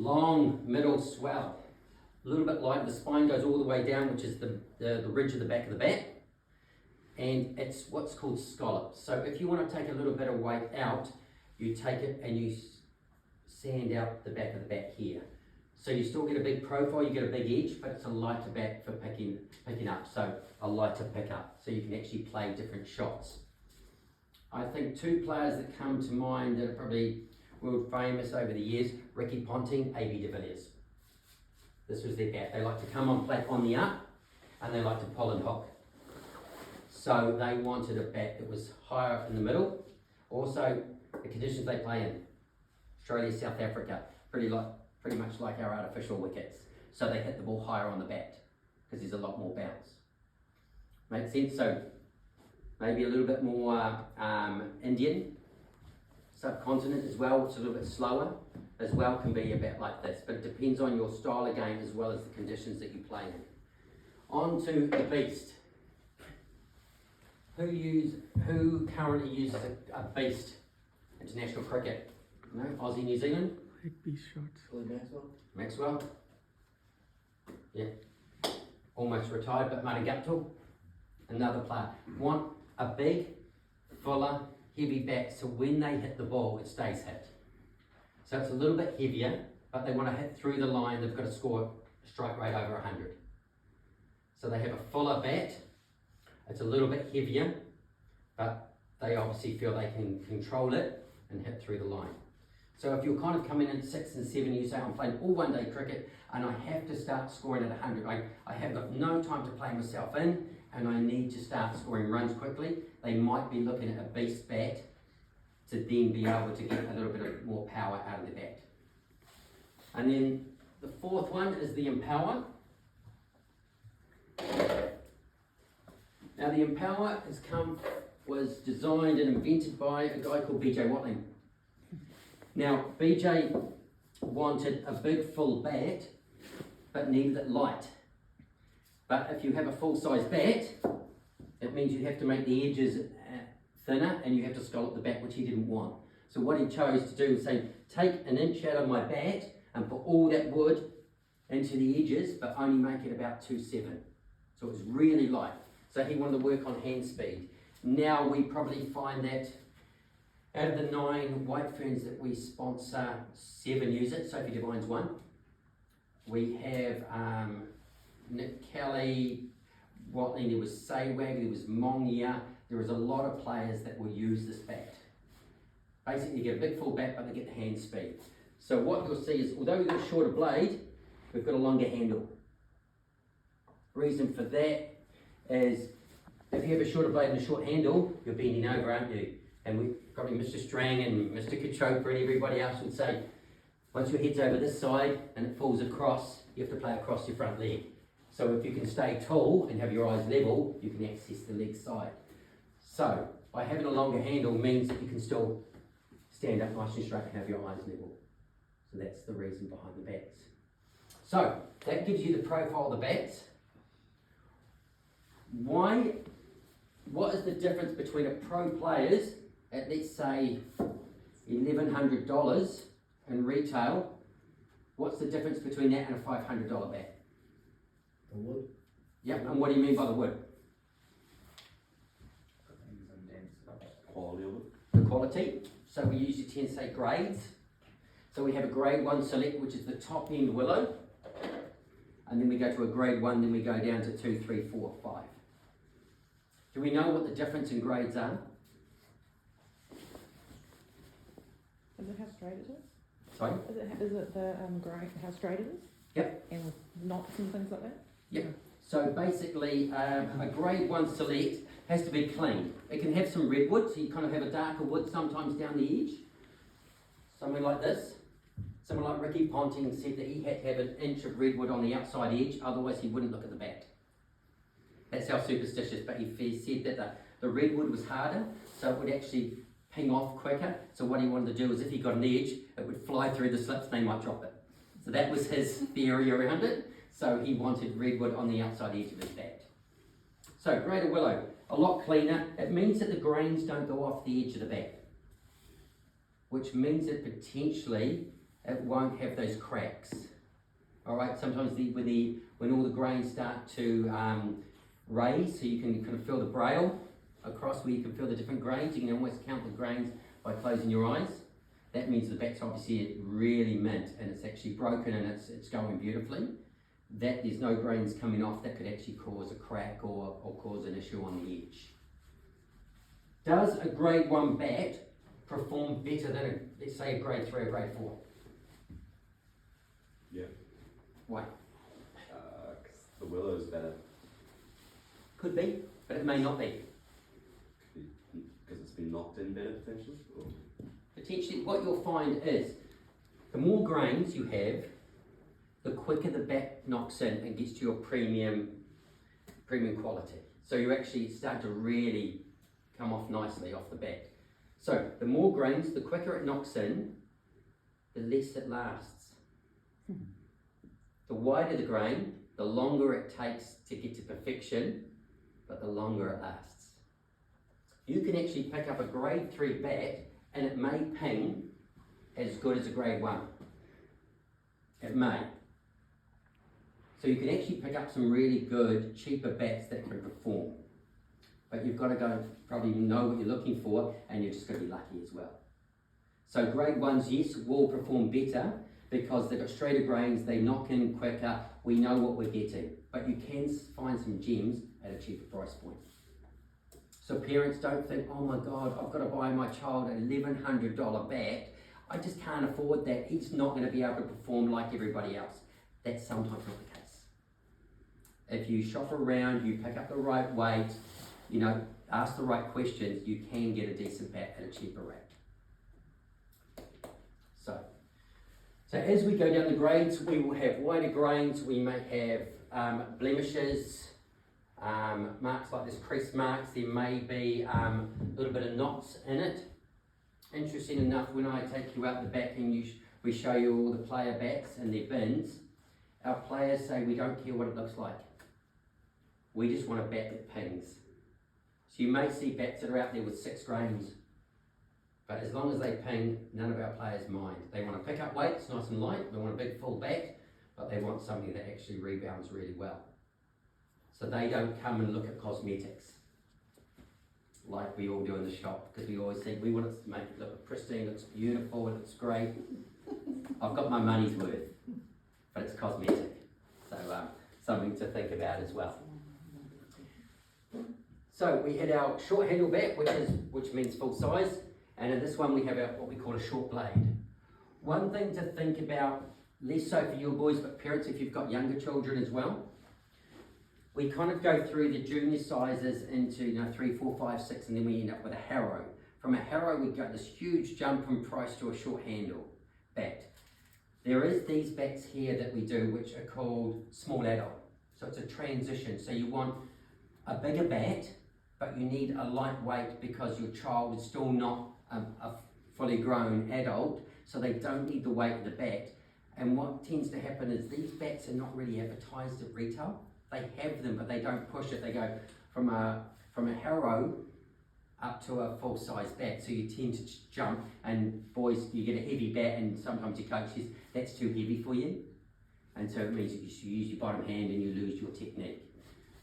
long middle swell, a little bit light. The spine goes all the way down, which is the ridge of the back of the bat, and it's what's called scallop. So if you want to take a little bit of weight out, you take it and you sand out the back of the bat here. So you still get a big profile, you get a big edge, but it's a lighter bat for picking up, so a lighter pickup, so you can actually play different shots. I think two players that come to mind that are probably world famous over the years, Ricky Ponting, A.B. de Villiers. This was their bat. They like to come on flat on the up, and they like to pull and hook. So they wanted a bat that was higher up in the middle. Also, the conditions they play in, Australia, South Africa, pretty much like our artificial wickets. So they hit the ball higher on the bat, because there's a lot more bounce. Make sense? So maybe a little bit more Indian subcontinent as well, which is a little bit slower as well, can be a bat like this, but it depends on your style of game as well as the conditions that you play in. On to the beast. Who currently uses a beast? International cricket? No? Aussie, New Zealand? Beast shots. Maxwell? Yeah. Almost retired, but Martin Guptill, another player. Want a big, fuller, heavy bat, so when they hit the ball, it stays hit. So it's a little bit heavier, but they want to hit through the line, they've got to score a strike rate over 100. So they have a fuller bat, it's a little bit heavier, but they obviously feel they can control it and hit through the line. So if you're kind of coming in 6 and 7, you say, I'm playing all one-day cricket and I have to start scoring at 100. I have got no time to play myself in and I need to start scoring runs quickly. They might be looking at a beast bat to then be able to get a little bit of more power out of the bat. And then the fourth one is the Empower. Now the Empower was designed and invented by a guy called B.J. Watling. Now, BJ wanted a big full bat, but needed it light. But if you have a full-size bat, it means you have to make the edges thinner and you have to scallop the bat, which he didn't want. So what he chose to do was say, take an inch out of my bat and put all that wood into the edges, but only make it about 2.7. So it was really light. So he wanted to work on hand speed. Now we probably find that out of the 9 white ferns that we sponsor, 7 use it. Sophie Devine's one. We have Nick Kelly, Watling, there was Saywag, there was Mongia. There was a lot of players that will use this bat. Basically you get a big full bat, but they get the hand speed. So what you'll see is, although we've got a shorter blade, we've got a longer handle. Reason for that is, if you have a shorter blade and a short handle, you're bending over, aren't you? And we probably Mr. Strang and Mr. Kachopra and everybody else would say, once your head's over this side and it falls across, you have to play across your front leg. So if you can stay tall and have your eyes level, you can access the leg side. So by having a longer handle means that you can still stand up nice and straight and have your eyes level. So that's the reason behind the bats. So that gives you the profile of the bats. What is the difference between a pro player's at, let's say, $1,100 in retail? What's the difference between that and a $500 bat? The wood? Yep, and what do you mean by the wood? Quality of it. The quality. So we usually tend to say grades. So we have a grade 1 select, which is the top end willow. And then we go to a grade 1, then we go down to 2, 3, 4, 5. Do we know what the difference in grades are? Is it how straight it is? Sorry? Is it the grade, how straight it is? Yep. And with knots and things like that? Yep. So basically, a grade 1 select has to be clean. It can have some redwood, so you kind of have a darker wood sometimes down the edge. Something like this. Someone like Ricky Ponting said that he had to have an inch of redwood on the outside edge, otherwise he wouldn't look at the bat. That's how superstitious, but he said that the redwood was harder, so it would actually ping off quicker. So what he wanted to do is if he got an edge, it would fly through the slips and they might drop it. So that was his theory around it. So he wanted redwood on the outside edge of his bat. So greater willow, a lot cleaner. It means that the grains don't go off the edge of the bat, which means that potentially it won't have those cracks. All right, sometimes when all the grains start to raise, so you can kind of feel the braille across where you can feel the different grains, you can almost count the grains by closing your eyes. That means the bat's obviously really mint and it's actually broken and it's going beautifully. That there's no grains coming off that could actually cause a crack or cause an issue on the edge. Does a grade 1 bat perform better than, let's say, a grade 3 or grade 4? Yeah. Why? 'Cause the willow's better. Could be, but it may not be. Because it's been knocked in better potentially? Or? Potentially, what you'll find is the more grains you have, the quicker the bat knocks in and gets to your premium quality. So you actually start to really come off nicely off the bat. So the more grains, the quicker it knocks in, the less it lasts. The wider the grain, the longer it takes to get to perfection, but the longer it lasts. You can actually pick up a grade 3 bat and it may ping as good as a grade 1. It may. So you can actually pick up some really good, cheaper bats that can perform. But you've got to go probably know what you're looking for and you're just going to be lucky as well. So grade 1s, yes, will perform better because they've got straighter grains, they knock in quicker, we know what we're getting. But you can find some gems at a cheaper price point. So parents don't think, oh my God, I've got to buy my child an $1,100 bat. I just can't afford that. He's not going to be able to perform like everybody else. That's sometimes not the case. If you shop around, you pick up the right weight, you know, ask the right questions, you can get a decent bat at a cheaper rate. So as we go down the grades, we will have wider grains, we may have blemishes, marks like this, crease marks, there may be a little bit of knots in it. Interesting enough, when I take you out the back and we show you all the player bats and their bins, our players say we don't care what it looks like. We just want a bat that pings. So you may see bats that are out there with 6 grains, but as long as they ping, none of our players mind. They want to pick up weight, it's nice and light, they want a big full bat, but they want something that actually rebounds really well. So they don't come and look at cosmetics like we all do in the shop, because we always think we want it to make it look pristine, looks beautiful, it looks great. I've got my money's worth, but it's cosmetic. So something to think about as well. So we had our short handle bat, which means full size, and in this one we have our, what we call a short blade. One thing to think about, less so for your boys, but parents if you've got younger children as well, we kind of go through the junior sizes into 3, 4, 5, 6, and then we end up with a harrow. From a harrow we got this huge jump from price to a short handle bat. There is these bats here that we do which are called small adult. So it's a transition. So you want a bigger bat, but you need a lightweight because your child is still not a fully grown adult, so they don't need the weight of the bat. And what tends to happen is these bats are not really advertised at retail. They have them, but they don't push it. They go from a harrow up to a full-size bat. So you tend to jump, and boys, you get a heavy bat, and sometimes your coach says, that's too heavy for you. And so it means that you use your bottom hand and you lose your technique.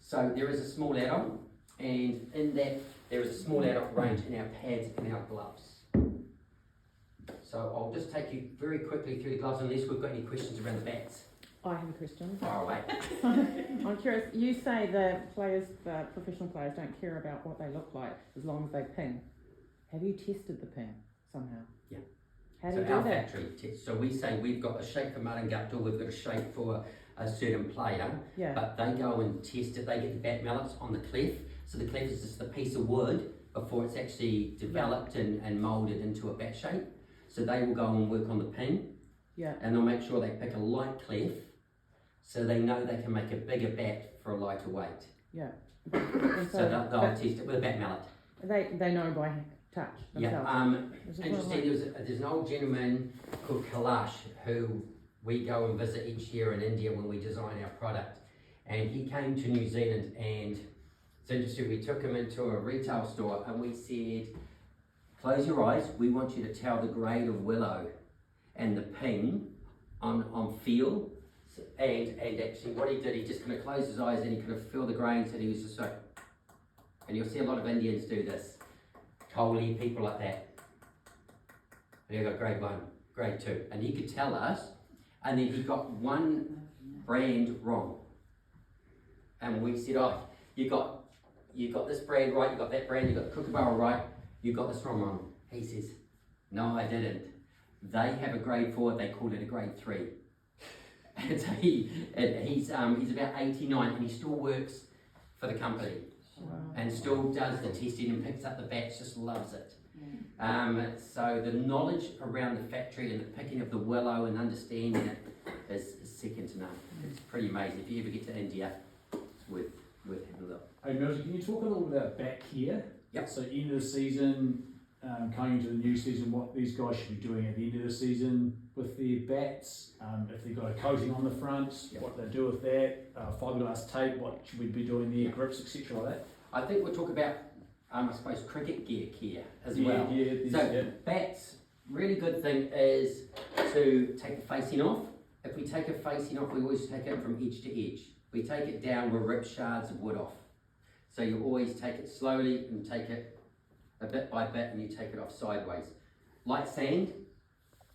So there is a small adult, and in that there is a small adult range in our pads and our gloves. So I'll just take you very quickly through the gloves unless we've got any questions around the bats. I have a question. Far away. I'm curious, you say the professional players don't care about what they look like as long as they ping. Have you tested the ping somehow? Yeah. How do So you do our that? factory test. So we say we've got a shape for Marangapta, we've got a shape for a certain player, Yeah. but they go and test it. They get the bat mallets on the clef. So the clef is just a piece of wood before it's actually developed and moulded into a bat shape. So they will go and work on the ping. Yeah. And they'll make sure they pick a light clef so they know they can make a bigger bat for a lighter weight. Yeah. So they'll test it with a bat mallet. They know by touch themselves. Yeah. Interesting. There's an old gentleman called Kailash who we go and visit each year in India when we design our product, and he came to New Zealand, and it's interesting, we took him into a retail store and we said, close your eyes, we want you to tell the grade of willow. and the ping on feel. And actually what he did, he just kind of closed his eyes and he kind of feel the grains, and he was just like, and you'll see a lot of Indians do this, Koli, people like that. And he got grade 1, grade 2, and he could tell us, and then he got one brand wrong. And we said, oh, you got this brand right, you got that brand, you got the Kookaburra right, you got this wrong. He says, no, I didn't. They have a grade 4, they called it a grade 3. And so he's about 89 and he still works for the company. Wow. And still does the testing and picks up the batch, just loves it. So the knowledge around the factory and the picking of the willow and understanding it is second to none. It's pretty amazing. If you ever get to India, it's worth having a look. Hey Milton, can you talk a little bit about back here? Yep. So end of the season, coming into the new season, what these guys should be doing at the end of the season with their bats, if they've got a coating on the front, Yep. what they do with that, fiberglass tape, what should we be doing there, grips, etc. like that? I think we'll talk about, I suppose, cricket gear care as well. Yeah, Bats, really good thing is to take the facing off. If we take a facing off, we always take it from edge to edge. We take it down, we'll rip shards of wood off. So you always take it slowly and take it a bit by bit and you take it off sideways. Like sand,